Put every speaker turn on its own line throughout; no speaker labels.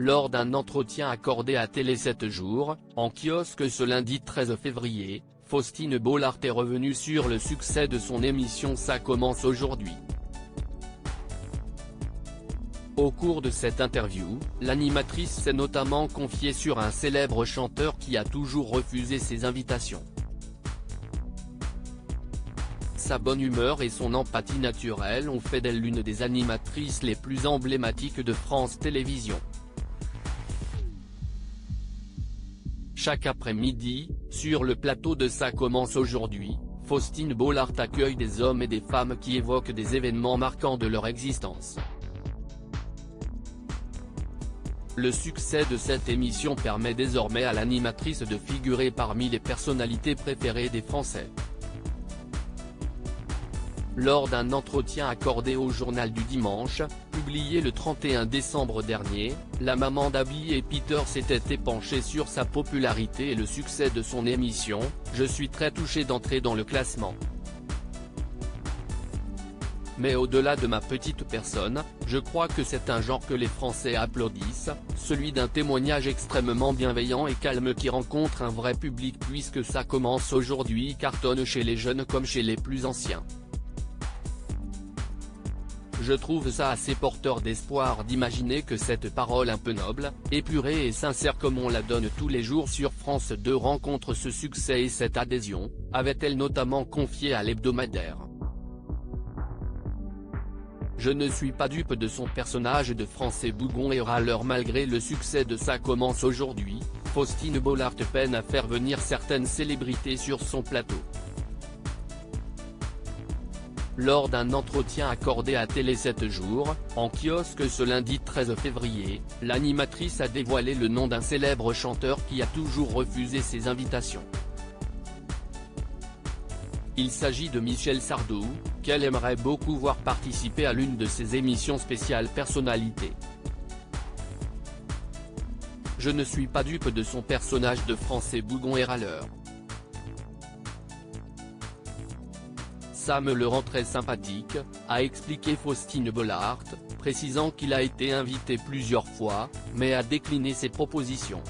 Lors d'un entretien accordé à Télé 7 jours, en kiosque ce lundi 13 février, Faustine Bollaert est revenue sur le succès de son émission Ça commence aujourd'hui. Au cours de cette interview, l'animatrice s'est notamment confiée sur un célèbre chanteur qui a toujours refusé ses invitations. Sa bonne humeur et son empathie naturelle ont fait d'elle l'une des animatrices les plus emblématiques de France Télévisions. Chaque après-midi, sur le plateau de Ça commence aujourd'hui, Faustine Bollaert accueille des hommes et des femmes qui évoquent des événements marquants de leur existence. Le succès de cette émission permet désormais à l'animatrice de figurer parmi les personnalités préférées des Français. Lors d'un entretien accordé au Journal du Dimanche, publié le 31 décembre dernier, la maman d'Abby et Peter s'était épanchée sur sa popularité et le succès de son émission. « Je suis très touchée d'entrer dans le classement. Mais au-delà de ma petite personne, je crois que c'est un genre que les Français applaudissent, celui d'un témoignage extrêmement bienveillant et calme qui rencontre un vrai public puisque Ça commence aujourd'hui cartonne chez les jeunes comme chez les plus anciens. Je trouve ça assez porteur d'espoir d'imaginer que cette parole un peu noble, épurée et sincère comme on la donne tous les jours sur France 2 rencontre ce succès et cette adhésion, avait-elle notamment confié à l'hebdomadaire. Je ne suis pas dupe de son personnage de Français bougon et râleur malgré le succès de Ça commence aujourd'hui, Faustine Bollaert peine à faire venir certaines célébrités sur son plateau. Lors d'un entretien accordé à Télé 7 jours, en kiosque ce lundi 13 février, l'animatrice a dévoilé le nom d'un célèbre chanteur qui a toujours refusé ses invitations. Il s'agit de Michel Sardou, qu'elle aimerait beaucoup voir participer à l'une de ses émissions spéciales personnalités. Je ne suis pas dupe de son personnage de Français bougon et râleur. Ça me le rend très sympathique, a expliqué Faustine Bollaert, précisant qu'il a été invité plusieurs fois, mais a décliné ses propositions.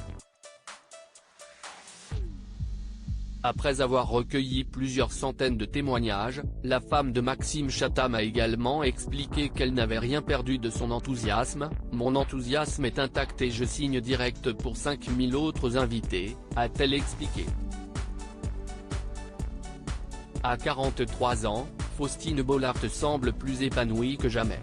Après avoir recueilli plusieurs centaines de témoignages, la femme de Maxime Chatham a également expliqué qu'elle n'avait rien perdu de son enthousiasme. « Mon enthousiasme est intact et je signe direct pour 5000 autres invités », a-t-elle expliqué. À 43 ans, Faustine Bollaert semble plus épanouie que jamais.